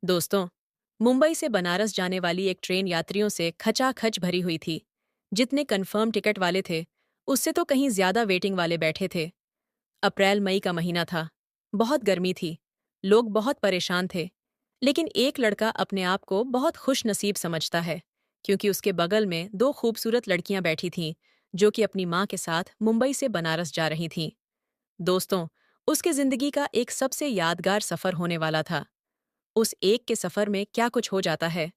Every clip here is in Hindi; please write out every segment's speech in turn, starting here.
दोस्तों, मुंबई से बनारस जाने वाली एक ट्रेन यात्रियों से खचाखच भरी हुई थी। जितने कंफर्म टिकट वाले थे, उससे तो कहीं ज्यादा वेटिंग वाले बैठे थे। अप्रैल मई का महीना था। बहुत गर्मी थी। लोग बहुत परेशान थे। लेकिन एक लड़का अपने आप को बहुत खुश नसीब समझता है, क्योंकि उसके बगल में दो खूबसूरत लड़कियां बैठी थीं, जो कि अपनी माँ के साथ मुंबई से बनारस जा रही थीं। दोस्तों, उसके जिंदगी का एक सबसे यादगार सफर होने वाला था। उस एक के सफर में क्या कुछ हो जाता है,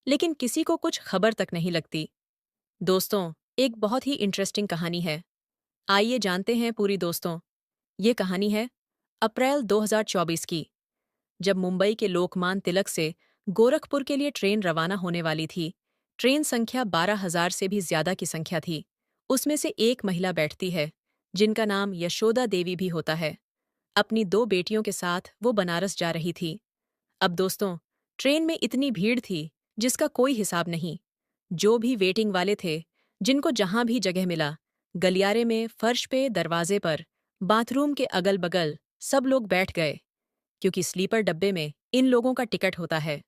लेकिन किसी को कुछ खबर तक नहीं लगती। दोस्तों, एक बहुत ही इंटरेस्टिंग कहानी है। आइए जानते हैं पूरी दोस्तों। ये कहानी है अप्रैल 2024 की, जब मुंबई के लोकमान्य तिलक से गोरखपुर के लिए ट्रेन रवाना होने वाली थी। ट्रेन संख्या 12,000 से भी ज्यादा की संख्या थी। उसमें से एक महिला बैठती है, जिनका नाम यशोदा देवी भी होता है। अपनी दो बेटियों के साथ वो बनारस जा रही थी। अब दोस्तों, ट्रेन में इतनी भीड़ थी जिसका कोई हिसाब नहीं। जो भी वेटिंग वाले थे, जिनको जहां भी जगह मिला, गलियारे में, फर्श पे, दरवाजे पर, बाथरूम के अगल बगल, सब लोग बैठ गए, क्योंकि स्लीपर डब्बे में इन लोगों का टिकट होता है।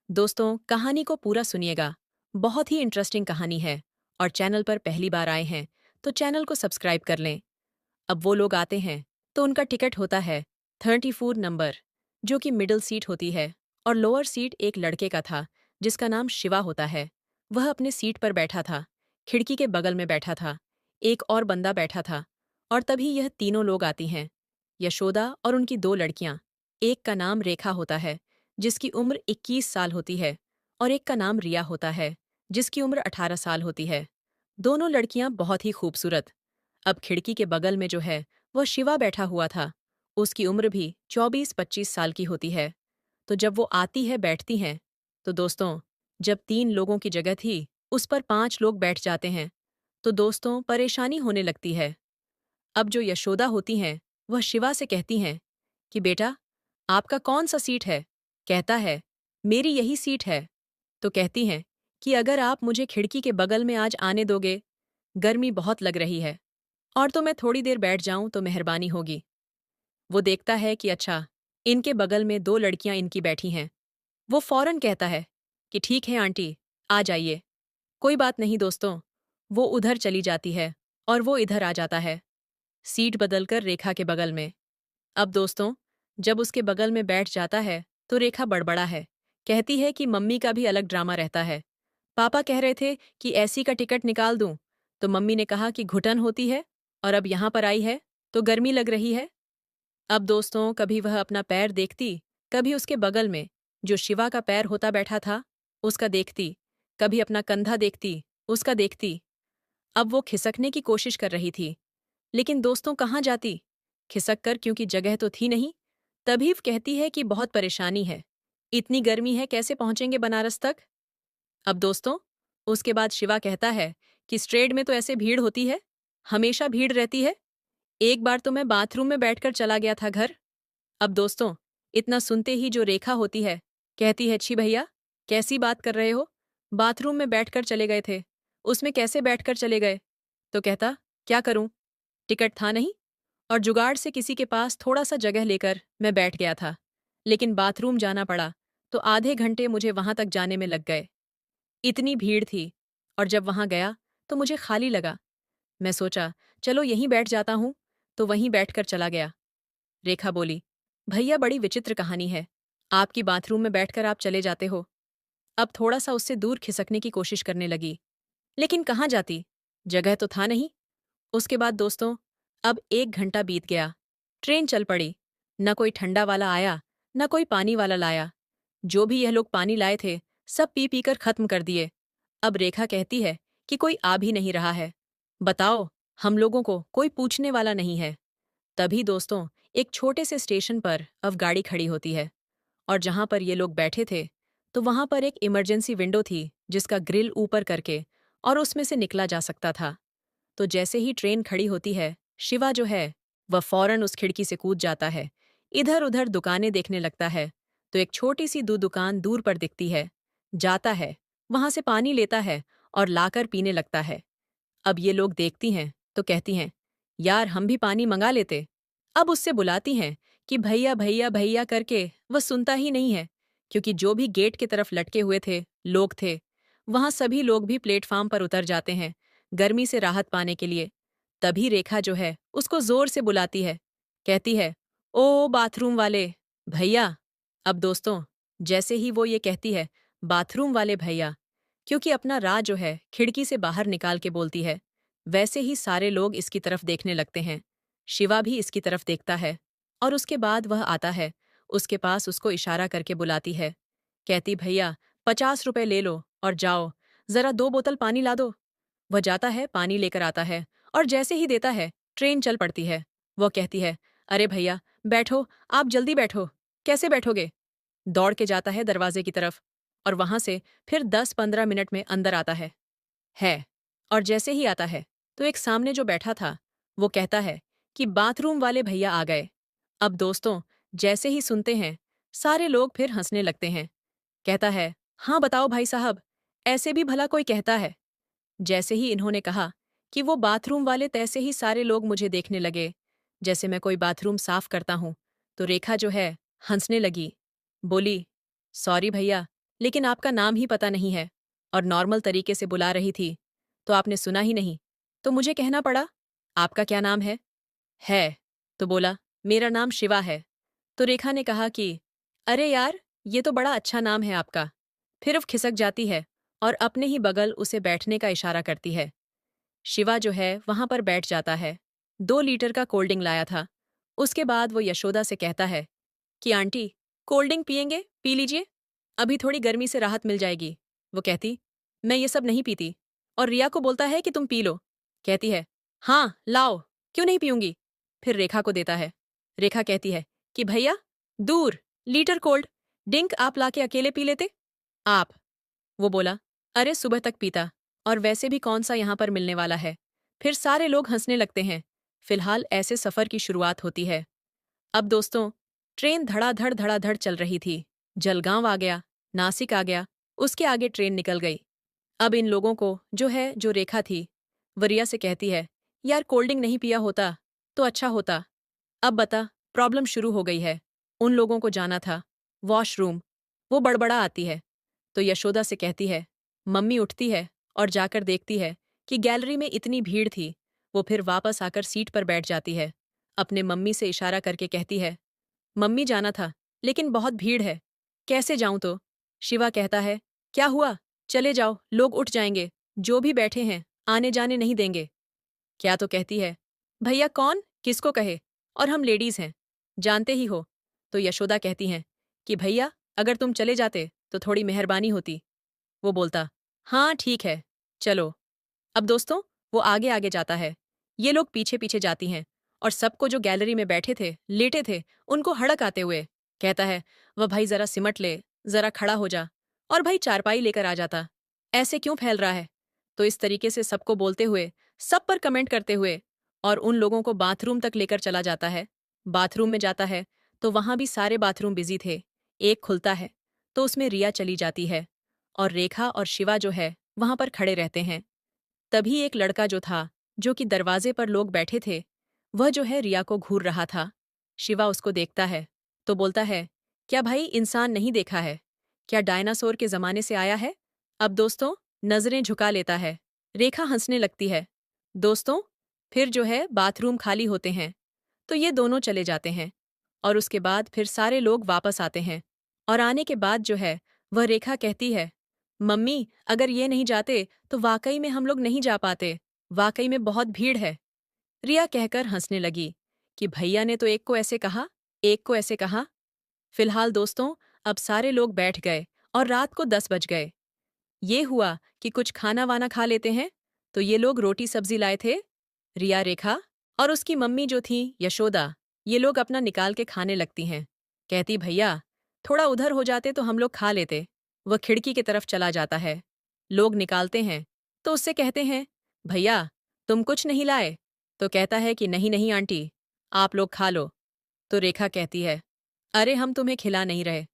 दोस्तों, कहानी को पूरा सुनिएगा। बहुत ही इंटरेस्टिंग कहानी है। और चैनल पर पहली बार आए हैं तो चैनल को सब्सक्राइब कर लें। अब वो लोग आते हैं तो उनका टिकट होता है 34 नंबर, जो कि मिडिल सीट होती है। और लोअर सीट एक लड़के का था, जिसका नाम शिवा होता है। वह अपने सीट पर बैठा था। खिड़की के बगल में बैठा था। एक और बंदा बैठा था। और तभी यह तीनों लोग आती हैं, यशोदा और उनकी दो लड़कियां। एक का नाम रेखा होता है, जिसकी उम्र 21 साल होती है। और एक का नाम रिया होता है, जिसकी उम्र 18 साल होती है। दोनों लड़कियां बहुत ही खूबसूरत। अब खिड़की के बगल में जो है, वह शिवा बैठा हुआ था। उसकी उम्र भी 24-25 साल की होती है। तो जब वो आती है, बैठती हैं, तो दोस्तों, जब 3 लोगों की जगह थी, उस पर 5 लोग बैठ जाते हैं। तो दोस्तों, परेशानी होने लगती है। अब जो यशोदा होती हैं, वह शिवा से कहती हैं कि बेटा, आपका कौन सा सीट है? कहता है, मेरी यही सीट है। तो कहती हैं कि अगर आप मुझे खिड़की के बगल में आज आने दोगे, गर्मी बहुत लग रही है, और तो मैं थोड़ी देर बैठ जाऊं तो मेहरबानी होगी। वो देखता है कि अच्छा, इनके बगल में दो लड़कियां इनकी बैठी हैं। वो फौरन कहता है कि ठीक है आंटी, आ जाइए। कोई बात नहीं दोस्तों। वो उधर चली जाती है और वो इधर आ जाता है, सीट बदलकर रेखा के बगल में। अब दोस्तों, जब उसके बगल में बैठ जाता है तो रेखा बड़बड़ा है। कहती है कि मम्मी का भी अलग ड्रामा रहता है। पापा कह रहे थे कि एसी का टिकट निकाल दूं, तो मम्मी ने कहा कि घुटन होती है, और अब यहां पर आई है तो गर्मी लग रही है। अब दोस्तों, कभी वह अपना पैर देखती, कभी उसके बगल में जो शिवा का पैर होता बैठा था, उसका देखती, कभी अपना कंधा देखती, उसका देखती। अब वो खिसकने की कोशिश कर रही थी, लेकिन दोस्तों कहाँ जाती? खिसक कर, क्योंकि जगह तो थी नहीं। तभी वो कहती है कि बहुत परेशानी है, इतनी गर्मी है, कैसे पहुंचेंगे बनारस तक? अब दोस्तों, उसके बाद शिवा कहता है कि स्ट्रेट में तो ऐसे भीड़ होती है, हमेशा भीड़ रहती है। एक बार तो मैं बाथरूम में बैठकर चला गया था घर। अब दोस्तों, इतना सुनते ही जो रेखा होती है, कहती है, छी भैया, कैसी बात कर रहे हो? बाथरूम में बैठकर चले गए थे, उसमें कैसे बैठकर चले गए? तो कहता, क्या करूं, टिकट था नहीं, और जुगाड़ से किसी के पास थोड़ा सा जगह लेकर मैं बैठ गया था। लेकिन बाथरूम जाना पड़ा, तो आधे घंटे मुझे वहां तक जाने में लग गए। इतनी भीड़ थी, और जब वहां गया तो मुझे खाली लगा। मैं सोचा, चलो यहीं बैठ जाता हूं, तो वहीं बैठकर चला गया। रेखा बोली, भैया, बड़ी विचित्र कहानी है। आपकी बाथरूम में बैठकर आप चले जाते हो। अब थोड़ा सा उससे दूर खिसकने की कोशिश करने लगी, लेकिन कहाँ जाती, जगह तो था नहीं। उसके बाद दोस्तों, अब 1 घंटा बीत गया। ट्रेन चल पड़ी। न कोई ठंडा वाला आया, न कोई पानी वाला लाया। जो भी यह लोग पानी लाए थे, सब पी पी कर खत्म कर दिए। अब रेखा कहती है कि कोई आ भी नहीं रहा है। बताओ, हम लोगों को कोई पूछने वाला नहीं है। तभी दोस्तों, एक छोटे से स्टेशन पर अब गाड़ी खड़ी होती है, और जहां पर ये लोग बैठे थे, तो वहां पर एक इमरजेंसी विंडो थी, जिसका ग्रिल ऊपर करके और उसमें से निकला जा सकता था। तो जैसे ही ट्रेन खड़ी होती है, शिवा जो है, वह फौरन उस खिड़की से कूद जाता है। इधर उधर दुकानें देखने लगता है, तो एक छोटी सी दुकान दूर पर दिखती है। जाता है, वहां से पानी लेता है और लाकर पीने लगता है। अब ये लोग देखती हैं तो कहती हैं, यार, हम भी पानी मंगा लेते। अब उससे बुलाती हैं कि भैया भैया भैया करके, वह सुनता ही नहीं है। क्योंकि जो भी गेट की तरफ लटके हुए थे लोग थे, वहां सभी लोग भी प्लेटफार्म पर उतर जाते हैं गर्मी से राहत पाने के लिए। तभी रेखा जो है उसको जोर से बुलाती है, कहती है, ओ बाथरूम वाले भैया। अब दोस्तों, जैसे ही वो ये कहती है बाथरूम वाले भैया, क्योंकि अपना राह जो है खिड़की से बाहर निकाल के बोलती है, वैसे ही सारे लोग इसकी तरफ देखने लगते हैं। शिवा भी इसकी तरफ देखता है और उसके बाद वह आता है उसके पास, उसको इशारा करके बुलाती है, कहती, भैया 50 रुपए ले लो और जाओ, जरा 2 बोतल पानी ला दो। वह जाता है, पानी लेकर आता है और जैसे ही देता है ट्रेन चल पड़ती है। वह कहती है, अरे भैया बैठो, आप जल्दी बैठो। कैसे बैठोगे? दौड़ के जाता है दरवाजे की तरफ और वहां से फिर 10-15 मिनट में अंदर आता है। और जैसे ही आता है तो एक सामने जो बैठा था वो कहता है कि बाथरूम वाले भैया आ गए। अब दोस्तों, जैसे ही सुनते हैं सारे लोग फिर हंसने लगते हैं। कहता है, हाँ बताओ भाई साहब, ऐसे भी भला कोई कहता है? जैसे ही इन्होंने कहा कि वो बाथरूम वाले, तैसे ही सारे लोग मुझे देखने लगे जैसे मैं कोई बाथरूम साफ करता हूं। तो रेखा जो है हंसने लगी, बोली, सॉरी भैया, लेकिन आपका नाम ही पता नहीं है और नॉर्मल तरीके से बुला रही थी तो आपने सुना ही नहीं, तो मुझे कहना पड़ा। आपका क्या नाम है? तो बोला, मेरा नाम शिवा है। तो रेखा ने कहा कि अरे यार, ये तो बड़ा अच्छा नाम है आपका। फिर अब खिसक जाती है और अपने ही बगल उसे बैठने का इशारा करती है। शिवा जो है वहां पर बैठ जाता है। 2 लीटर का कोल्ड ड्रिंक लाया था। उसके बाद वो यशोदा से कहता है कि आंटी, कोल्ड ड्रिंक पियेंगे? पी लीजिए, अभी थोड़ी गर्मी से राहत मिल जाएगी। वो कहती, मैं ये सब नहीं पीती। और रिया को बोलता है कि तुम पी लो। कहती है, हाँ लाओ, क्यों नहीं पीऊंगी। फिर रेखा को देता है। रेखा कहती है कि भैया, दूर, लीटर कोल्ड ड्रिंक आप लाके अकेले पी लेते आप। वो बोला, अरे सुबह तक पीता, और वैसे भी कौन सा यहाँ पर मिलने वाला है। फिर सारे लोग हंसने लगते हैं। फिलहाल ऐसे सफर की शुरुआत होती है। अब दोस्तों, ट्रेन धड़ाधड़ धड़ाधड़ चल रही थी। जलगांव आ गया, नासिक आ गया, उसके आगे ट्रेन निकल गई। अब इन लोगों को जो रेखा थी, वरिया से कहती है, यार कोल्ड ड्रिंक नहीं पिया होता तो अच्छा होता। अब बता, प्रॉब्लम शुरू हो गई है। उन लोगों को जाना था वॉशरूम। वो बड़बड़ा आती है तो यशोदा से कहती है। मम्मी उठती है और जाकर देखती है कि गैलरी में इतनी भीड़ थी। वो फिर वापस आकर सीट पर बैठ जाती है। अपने मम्मी से इशारा करके कहती है, मम्मी जाना था लेकिन बहुत भीड़ है, कैसे जाऊं तो? शिवा कहता है, क्या हुआ, चले जाओ, लोग उठ जाएंगे, जो भी बैठे हैं आने जाने नहीं देंगे। क्या तो कहती है, भैया कौन किसको कहे, और हम लेडीज हैं, जानते ही हो। तो यशोदा कहती हैं कि भैया अगर तुम चले जाते तो थोड़ी मेहरबानी होती। वो बोलता, हाँ ठीक है, चलो। अब दोस्तों, वो आगे आगे जाता है, ये लोग पीछे पीछे जाती हैं और सबको जो गैलरी में बैठे थे, लेटे थे, उनको हड़क आते हुए कहता है, वह भाई जरा सिमट ले, जरा खड़ा हो जा, और भाई चारपाई लेकर आ जाता, ऐसे क्यों फैल रहा है। तो इस तरीके से सबको बोलते हुए, सब पर कमेंट करते हुए, और उन लोगों को बाथरूम तक लेकर चला जाता है। बाथरूम में जाता है तो वहां भी सारे बाथरूम बिजी थे। एक खुलता है तो उसमें रिया चली जाती है और रेखा और शिवा जो है वहां पर खड़े रहते हैं। तभी एक लड़का जो था, जो कि दरवाजे पर लोग बैठे थे, वह जो है रिया को घूर रहा था। शिवा उसको देखता है तो बोलता है, क्या भाई इंसान नहीं देखा है? क्या डायनासोर के जमाने से आया है? अब दोस्तों, नजरें झुका लेता है। रेखा हंसने लगती है। दोस्तों, फिर जो है बाथरूम खाली होते हैं तो ये दोनों चले जाते हैं और उसके बाद फिर सारे लोग वापस आते हैं। और आने के बाद जो है वह रेखा कहती है, मम्मी अगर ये नहीं जाते तो वाकई में हम लोग नहीं जा पाते, वाकई में बहुत भीड़ है। रिया कहकर हंसने लगी कि भैया ने तो एक को ऐसे कहा, एक को ऐसे कहा। फिलहाल दोस्तों, अब सारे लोग बैठ गए और रात को 10 बज गए। ये हुआ कि कुछ खाना वाना खा लेते हैं, तो ये लोग रोटी सब्जी लाए थे। रिया, रेखा और उसकी मम्मी जो थी यशोदा, ये लोग अपना निकाल के खाने लगती हैं। कहती, भैया थोड़ा उधर हो जाते तो हम लोग खा लेते। वह खिड़की की तरफ चला जाता है। लोग निकालते हैं तो उससे कहते हैं, भैया तुम कुछ नहीं लाए? तो कहता है कि नहीं नहीं आंटी, आप लोग खा लो। तो रेखा कहती है, अरे हम तुम्हें खिला नहीं रहे,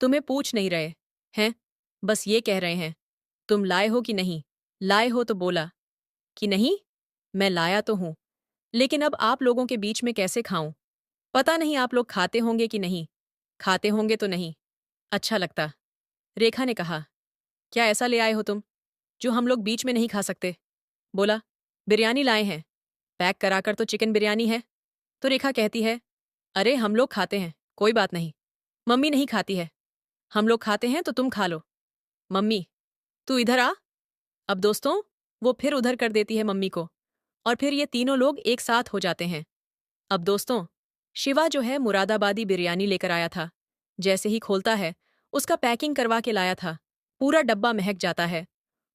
तुम्हें पूछ नहीं रहे हैं, बस ये कह रहे हैं, तुम लाए हो कि नहीं? लाए हो तो बोला कि नहीं। मैं लाया तो हूं, लेकिन अब आप लोगों के बीच में कैसे खाऊं? पता नहीं आप लोग खाते होंगे कि नहीं, खाते होंगे तो नहीं। अच्छा लगता। रेखा ने कहा, क्या ऐसा ले आए हो तुम जो हम लोग बीच में नहीं खा सकते? बोला, बिरयानी लाए हैं। पैक कराकर तो चिकन बिरयानी है। तो रेखा कहती है, अरे हम लोग खाते हैं, कोई बात नहीं। मम्मी नहीं खाती है। हम लोग खाते हैं तो तुम खा लो। मम्मी, तू इधर आ। अब दोस्तों, वो फिर उधर कर देती है मम्मी को, और फिर ये तीनों लोग एक साथ हो जाते हैं। अब दोस्तों, शिवा जो है मुरादाबादी बिरयानी लेकर आया था। जैसे ही खोलता है, उसका पैकिंग करवा के लाया था। पूरा डब्बा महक जाता है।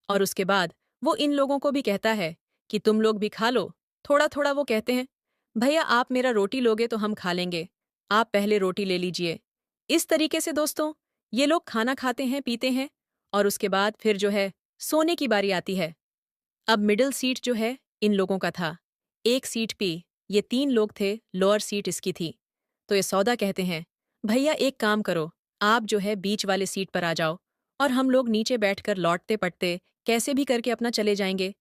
और उसके बाद वो इन लोगों को भी कहता है कि तुम लोग भी खा लो। थोड़ा थोड़ा वो कहते हैं, भैया आप मेरा रोटी लोगे तो हम खा लेंगे, आप पहले रोटी ले लीजिए। इस तरीके से दोस्तों, ये लोग खाना खाते हैं, पीते हैं, और उसके बाद फिर जो है सोने की बारी आती है। अब मिडिल सीट जो है इन लोगों का था। एक सीट पे ये तीन लोग थे, लोअर सीट इसकी थी। तो ये सौदा कहते हैं, भैया एक काम करो, आप जो है बीच वाले सीट पर आ जाओ, और हम लोग नीचे बैठकर लौटते पटते कैसे भी करके अपना चले जाएंगे।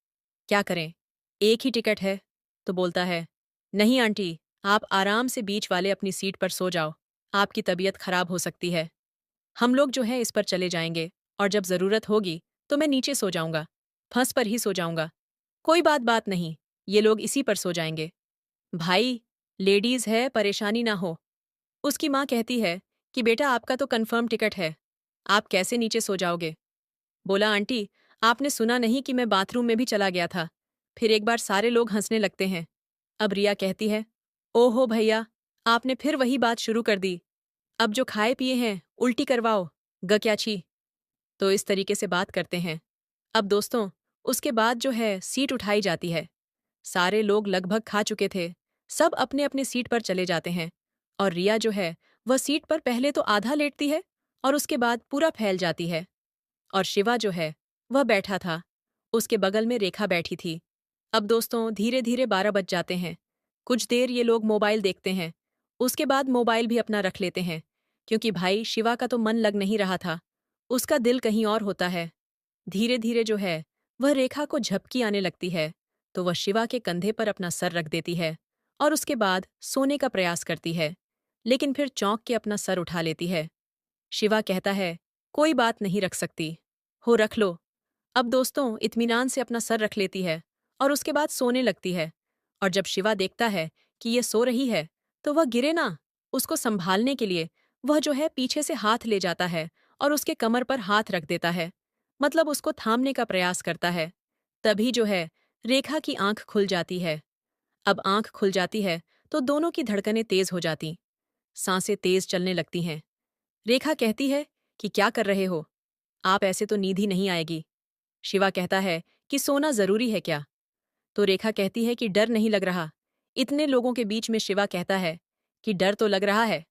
क्या करें, एक ही टिकट है। तो बोलता है, नहीं आंटी, आप आराम से बीच वाले अपनी सीट पर सो जाओ, आपकी तबीयत खराब हो सकती है। हम लोग जो है इस पर चले जाएंगे, और जब जरूरत होगी तो मैं नीचे सो जाऊंगा, फंस पर ही सो जाऊंगा। कोई बात बात नहीं, ये लोग इसी पर सो जाएंगे। भाई, लेडीज है, परेशानी ना हो। उसकी माँ कहती है कि बेटा आपका तो कंफर्म टिकट है, आप कैसे नीचे सो जाओगे? बोला, आंटी आपने सुना नहीं कि मैं बाथरूम में भी चला गया था। फिर एक बार सारे लोग हंसने लगते हैं। अब रिया कहती है, ओहो भैया, आपने फिर वही बात शुरू कर दी। अब जो खाए पिए हैं उल्टी करवाओ, ग क्या छी। तो इस तरीके से बात करते हैं। अब दोस्तों, उसके बाद जो है सीट उठाई जाती है। सारे लोग लगभग खा चुके थे। सब अपने अपने सीट पर चले जाते हैं, और रिया जो है वह सीट पर पहले तो आधा लेटती है, और उसके बाद पूरा फैल जाती है। और शिवा जो है वह बैठा था। उसके बगल में रेखा बैठी थी। अब दोस्तों, धीरे धीरे 12 बज जाते हैं। कुछ देर ये लोग मोबाइल देखते हैं। उसके बाद मोबाइल भी अपना रख लेते हैं, क्योंकि भाई शिवा का तो मन लग नहीं रहा था। उसका दिल कहीं और होता है। धीरे धीरे जो है वह रेखा को झपकी आने लगती है, तो वह शिवा के कंधे पर अपना सर रख देती है, और उसके बाद सोने का प्रयास करती है, लेकिन फिर चौंक के अपना सर उठा लेती है। शिवा कहता है, कोई बात नहीं रख सकती हो, रख लो। अब दोस्तों, इत्मीनान से अपना सर रख लेती है, और उसके बाद सोने लगती है। और जब शिवा देखता है कि ये सो रही है, तो वह गिरे ना, उसको संभालने के लिए वह जो है पीछे से हाथ ले जाता है, और उसके कमर पर हाथ रख देता है, मतलब उसको थामने का प्रयास करता है। तभी जो है रेखा की आंख खुल जाती है। अब आंख खुल जाती है तो दोनों की धड़कनें तेज हो जाती, सांसें तेज चलने लगती हैं। रेखा कहती है कि क्या कर रहे हो, आप ऐसे तो नींद ही नहीं आएगी। शिवा कहता है कि सोना जरूरी है क्या? तो रेखा कहती है कि डर नहीं लग रहा। इतने लोगों के बीच में शिवा कहता है कि डर तो लग रहा है,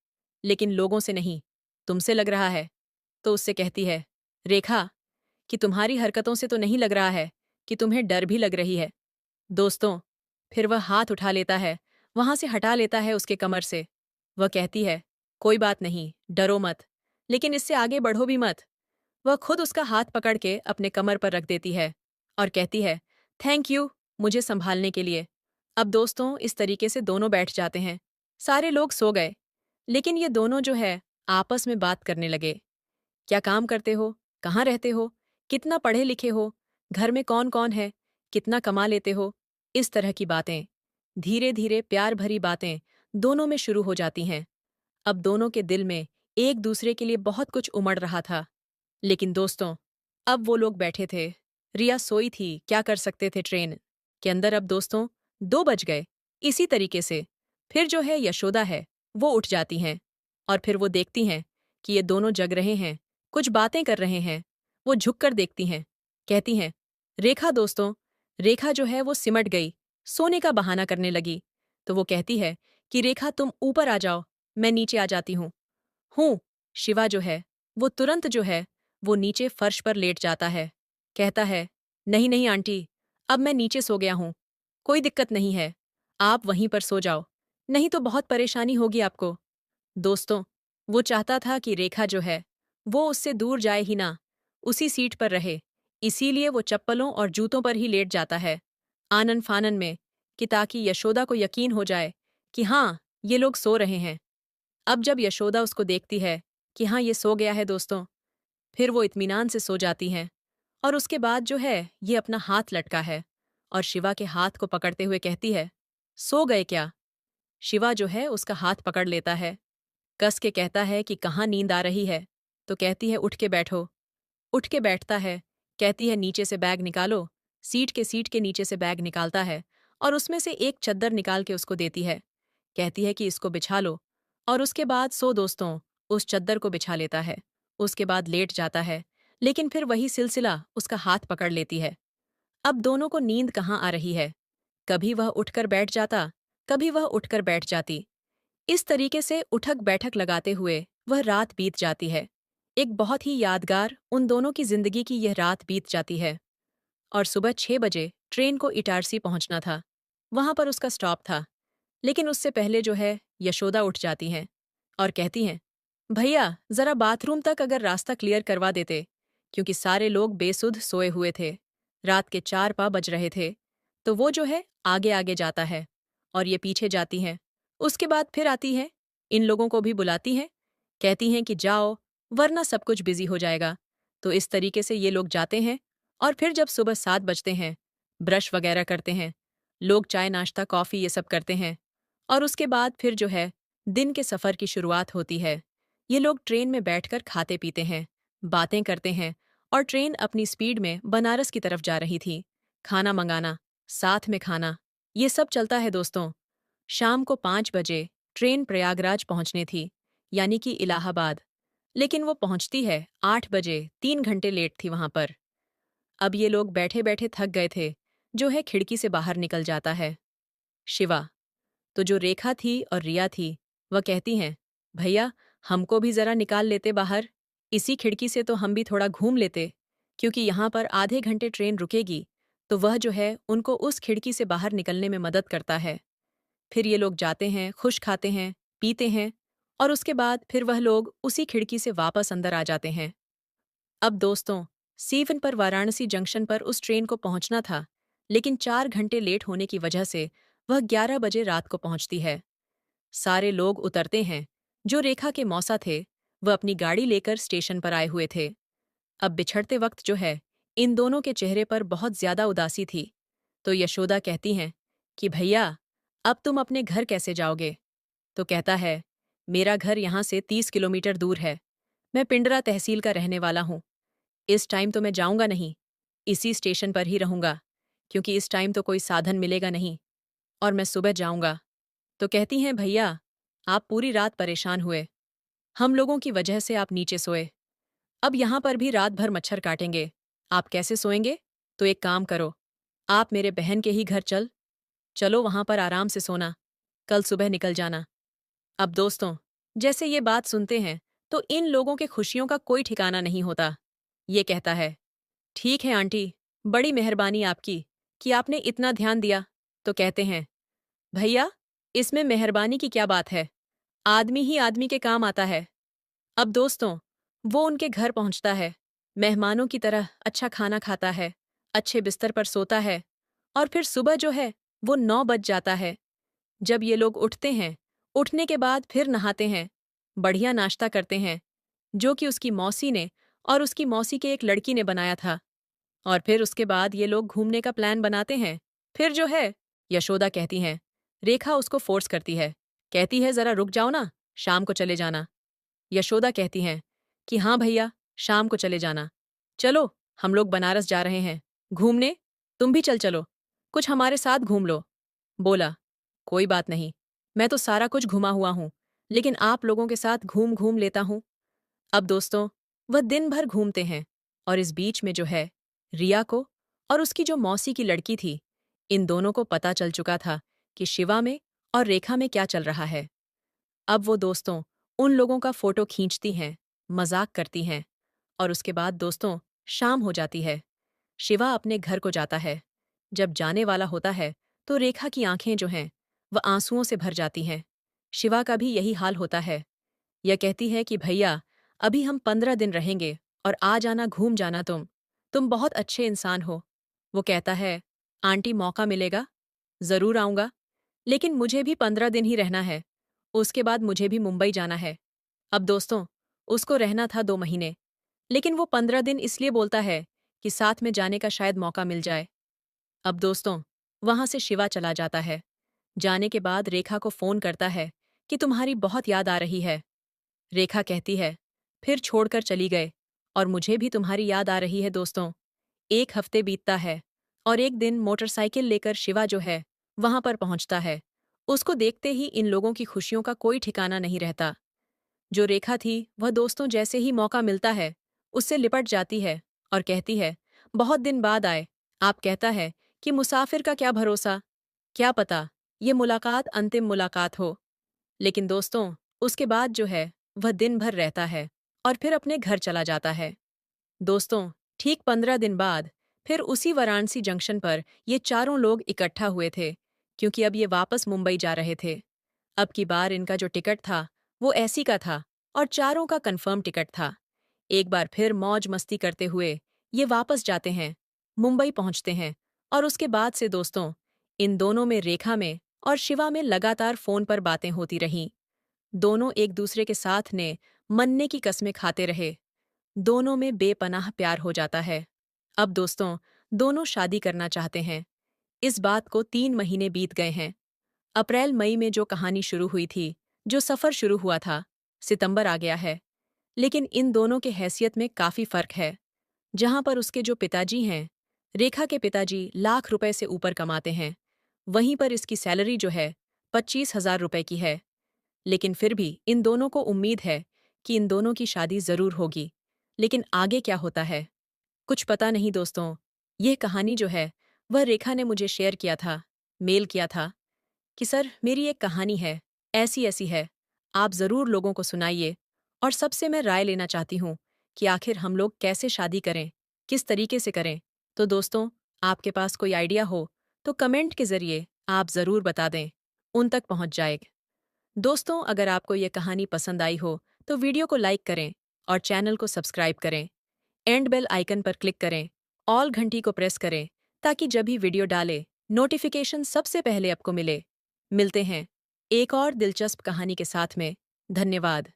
लेकिन लोगों से नहीं, तुमसे लग रहा है। तो उससे कहती है रेखा कि तुम्हारी हरकतों से तो नहीं लग रहा है कि तुम्हें डर भी लग रही है। दोस्तों, फिर वह हाथ उठा लेता है, वहां से हटा लेता है उसके कमर से। वह कहती है, कोई बात नहीं, डरो मत, लेकिन इससे आगे बढ़ो भी मत। वह खुद उसका हाथ पकड़ के अपने कमर पर रख देती है, और कहती है, थैंक यू मुझे संभालने के लिए। अब दोस्तों, इस तरीके से दोनों बैठ जाते हैं। सारे लोग सो गए, लेकिन ये दोनों जो है आपस में बात करने लगे। क्या काम करते हो, कहाँ रहते हो, कितना पढ़े लिखे हो, घर में कौन कौन है, कितना कमा लेते हो, इस तरह की बातें। धीरे धीरे प्यार भरी बातें दोनों में शुरू हो जाती हैं। अब दोनों के दिल में एक दूसरे के लिए बहुत कुछ उमड़ रहा था। लेकिन दोस्तों, अब वो लोग बैठे थे। रिया सोई थी, क्या कर सकते थे ट्रेन के अंदर। अब दोस्तों, 2 बज गए। इसी तरीके से फिर जो है यशोदा है वो उठ जाती हैं, और फिर वो देखती हैं कि ये दोनों जग रहे हैं, कुछ बातें कर रहे हैं। वो झुककर देखती हैं, कहती हैं, रेखा दोस्तों। रेखा जो है वो सिमट गई, सोने का बहाना करने लगी। तो वो कहती है कि रेखा तुम ऊपर आ जाओ, मैं नीचे आ जाती हूँ। शिवा जो है वो तुरंत जो है वो नीचे फर्श पर लेट जाता है। कहता है, नहीं नहीं आंटी, अब मैं नीचे सो गया हूँ, कोई दिक्कत नहीं है, आप वहीं पर सो जाओ, नहीं तो बहुत परेशानी होगी आपको। दोस्तों, वो चाहता था कि रेखा जो है वो उससे दूर जाए ही ना, उसी सीट पर रहे। इसीलिए वो चप्पलों और जूतों पर ही लेट जाता है, आनन फानन में, कि ताकि यशोदा को यकीन हो जाए कि हाँ, ये लोग सो रहे हैं। अब जब यशोदा उसको देखती है कि हाँ ये सो गया है दोस्तों। फिर वो इत्मीनान से सो जाती हैं और उसके बाद जो है ये अपना हाथ लटका है और शिवा के हाथ को पकड़ते हुए कहती है, सो गए क्या? शिवा जो है उसका हाथ पकड़ लेता है, कस के कहता है कि कहाँ नींद आ रही है। तो कहती है उठ के बैठो। उठ के बैठता है, कहती है नीचे से बैग निकालो। सीट के नीचे से बैग निकालता है और उसमें से एक चद्दर निकाल के उसको देती है। कहती है कि इसको बिछा लो और उसके बाद सो दोस्तों। उस चद्दर को बिछा लेता है, उसके बाद लेट जाता है, लेकिन फिर वही सिलसिला उसका हाथ पकड़ लेती है। अब दोनों को नींद कहाँ आ रही है, कभी वह उठकर बैठ जाता, कभी वह उठकर बैठ जाती। इस तरीके से उठक बैठक लगाते हुए वह रात बीत जाती है। एक बहुत ही यादगार उन दोनों की जिंदगी की यह रात बीत जाती है। और सुबह 6 बजे ट्रेन को इटारसी पहुंचना था। वहां पर उसका स्टॉप था, लेकिन उससे पहले जो है यशोदा उठ जाती हैं और कहती हैं, भैया जरा बाथरूम तक अगर रास्ता क्लियर करवा देते, क्योंकि सारे लोग बेसुध सोए हुए थे। रात के 4 बज रहे थे। तो वो जो है आगे आगे जाता है और ये पीछे जाती हैं। उसके बाद फिर आती है, इन लोगों को भी बुलाती हैं, कहती हैं कि जाओ वरना सब कुछ बिजी हो जाएगा। तो इस तरीके से ये लोग जाते हैं और फिर जब सुबह 7 बजते हैं, ब्रश वगैरह करते हैं, लोग चाय नाश्ता कॉफ़ी ये सब करते हैं और उसके बाद फिर जो है दिन के सफ़र की शुरुआत होती है। ये लोग ट्रेन में बैठकर खाते पीते हैं, बातें करते हैं और ट्रेन अपनी स्पीड में बनारस की तरफ जा रही थी। खाना मंगाना, साथ में खाना, ये सब चलता है दोस्तों। शाम को 5 बजे ट्रेन प्रयागराज पहुंचने थी, यानी कि इलाहाबाद। लेकिन वो पहुंचती है 8 बजे, 3 घंटे लेट थी वहां पर। अब ये लोग बैठे बैठे थक गए थे, जो है खिड़की से बाहर निकल जाता है शिवा। तो जो रेखा थी और रिया थी, वह कहती हैं, भैया हमको भी जरा निकाल लेते बाहर, इसी खिड़की से तो हम भी थोड़ा घूम लेते, क्योंकि यहाँ पर आधे घंटे ट्रेन रुकेगी। तो वह जो है उनको उस खिड़की से बाहर निकलने में मदद करता है। फिर ये लोग जाते हैं, खुश खाते हैं, पीते हैं और उसके बाद फिर वह लोग उसी खिड़की से वापस अंदर आ जाते हैं। अब दोस्तों, सीवन पर वाराणसी जंक्शन पर उस ट्रेन को पहुंचना था, लेकिन 4 घंटे लेट होने की वजह से वह 11 बजे रात को पहुंचती है। सारे लोग उतरते हैं। जो रेखा के मौसा थे, वह अपनी गाड़ी लेकर स्टेशन पर आए हुए थे। अब बिछड़ते वक्त जो है इन दोनों के चेहरे पर बहुत ज्यादा उदासी थी। तो यशोदा कहती हैं कि भैया अब तुम अपने घर कैसे जाओगे? तो कहता है, मेरा घर यहाँ से 30 किलोमीटर दूर है। मैं पिंडरा तहसील का रहने वाला हूँ। इस टाइम तो मैं जाऊंगा नहीं, इसी स्टेशन पर ही रहूंगा, क्योंकि इस टाइम तो कोई साधन मिलेगा नहीं और मैं सुबह जाऊंगा। तो कहती हैं, भैया आप पूरी रात परेशान हुए, हम लोगों की वजह से आप नीचे सोए। अब यहाँ पर भी रात भर मच्छर काटेंगे, आप कैसे सोएंगे? तो एक काम करो, आप मेरे बहन के ही घर चलो वहां पर आराम से सोना, कल सुबह निकल जाना। अब दोस्तों, जैसे ये बात सुनते हैं तो इन लोगों के खुशियों का कोई ठिकाना नहीं होता। ये कहता है, ठीक है आंटी, बड़ी मेहरबानी आपकी कि आपने इतना ध्यान दिया। तो कहते हैं, भैया इसमें मेहरबानी की क्या बात है, आदमी ही आदमी के काम आता है। अब दोस्तों, वो उनके घर पहुंचता है, मेहमानों की तरह अच्छा खाना खाता है, अच्छे बिस्तर पर सोता है और फिर सुबह जो है वो 9 बज जाता है। जब ये लोग उठते हैं, उठने के बाद फिर नहाते हैं, बढ़िया नाश्ता करते हैं, जो कि उसकी मौसी ने और उसकी मौसी के एक लड़की ने बनाया था। और फिर उसके बाद ये लोग घूमने का प्लान बनाते हैं। फिर जो है यशोदा कहती हैं, रेखा उसको फोर्स करती है, कहती है जरा रुक जाओ ना, शाम को चले जाना। यशोदा कहती हैं कि हाँ भैया, शाम को चले जाना। चलो हम लोग बनारस जा रहे हैं घूमने, तुम भी चलो, कुछ हमारे साथ घूम लो। बोला, कोई बात नहीं, मैं तो सारा कुछ घुमा हुआ हूं, लेकिन आप लोगों के साथ घूम घूम लेता हूं। अब दोस्तों, वह दिन भर घूमते हैं और इस बीच में जो है रिया को और उसकी जो मौसी की लड़की थी, इन दोनों को पता चल चुका था कि शिवा में और रेखा में क्या चल रहा है। अब वो दोस्तों उन लोगों का फोटो खींचती हैं, मजाक करती हैं और उसके बाद दोस्तों शाम हो जाती है। शिवा अपने घर को जाता है। जब जाने वाला होता है तो रेखा की आंखें जो हैं वह आंसुओं से भर जाती हैं। शिवा का भी यही हाल होता है। यह कहती है कि भैया अभी हम 15 दिन रहेंगे और आ जाना, घूम जाना, तुम बहुत अच्छे इंसान हो। वो कहता है, आंटी मौका मिलेगा जरूर आऊंगा, लेकिन मुझे भी 15 दिन ही रहना है, उसके बाद मुझे भी मुंबई जाना है। अब दोस्तों उसको रहना था 2 महीने, लेकिन वो 15 दिन इसलिए बोलता है कि साथ में जाने का शायद मौका मिल जाए। अब दोस्तों, वहां से शिवा चला जाता है। जाने के बाद रेखा को फोन करता है कि तुम्हारी बहुत याद आ रही है। रेखा कहती है, फिर छोड़कर चली गए और मुझे भी तुम्हारी याद आ रही है दोस्तों। 1 हफ्ते बीतता है और एक दिन मोटरसाइकिल लेकर शिवा जो है वहां पर पहुंचता है। उसको देखते ही इन लोगों की खुशियों का कोई ठिकाना नहीं रहता। जो रेखा थी वह दोस्तों जैसे ही मौका मिलता है उससे लिपट जाती है और कहती है, बहुत दिन बाद आए। आप कहता है कि मुसाफिर का क्या भरोसा, क्या पता ये मुलाकात अंतिम मुलाकात हो। लेकिन दोस्तों, उसके बाद जो है वह दिन भर रहता है और फिर अपने घर चला जाता है। दोस्तों, ठीक 15 दिन बाद फिर उसी वाराणसी जंक्शन पर ये चारों लोग इकट्ठा हुए थे, क्योंकि अब ये वापस मुंबई जा रहे थे। अब की बार इनका जो टिकट था वो ऐसी का था और चारों का कंफर्म टिकट था। एक बार फिर मौज मस्ती करते हुए ये वापस जाते हैं, मुंबई पहुंचते हैं और उसके बाद से दोस्तों, इन दोनों में, रेखा में और शिवा में लगातार फोन पर बातें होती रहीं। दोनों एक दूसरे के साथ ने मरने की कस्में खाते रहे। दोनों में बेपनाह प्यार हो जाता है। अब दोस्तों, दोनों शादी करना चाहते हैं। इस बात को 3 महीने बीत गए हैं। अप्रैल मई में जो कहानी शुरू हुई थी, जो सफ़र शुरू हुआ था, सितंबर आ गया है। लेकिन इन दोनों के हैसियत में काफ़ी फ़र्क है। जहाँ पर उसके जो पिताजी हैं, रेखा के पिताजी लाख रुपए से ऊपर कमाते हैं, वहीं पर इसकी सैलरी जो है 25,000 रुपए की है। लेकिन फिर भी इन दोनों को उम्मीद है कि इन दोनों की शादी ज़रूर होगी। लेकिन आगे क्या होता है, कुछ पता नहीं दोस्तों। यह कहानी जो है वह रेखा ने मुझे शेयर किया था, मेल किया था कि सर मेरी एक कहानी है, ऐसी-ऐसी है, आप ज़रूर लोगों को सुनाइए। और सबसे मैं राय लेना चाहती हूँ कि आखिर हम लोग कैसे शादी करें, किस तरीके से करें। तो दोस्तों, आपके पास कोई आइडिया हो तो कमेंट के ज़रिए आप ज़रूर बता दें, उन तक पहुँच जाएगा। दोस्तों, अगर आपको ये कहानी पसंद आई हो तो वीडियो को लाइक करें और चैनल को सब्सक्राइब करें। एंड बेल आइकन पर क्लिक करें, ऑल घंटी को प्रेस करें ताकि जब भी वीडियो डाले नोटिफिकेशन सबसे पहले आपको मिले। मिलते हैं एक और दिलचस्प कहानी के साथ में। धन्यवाद।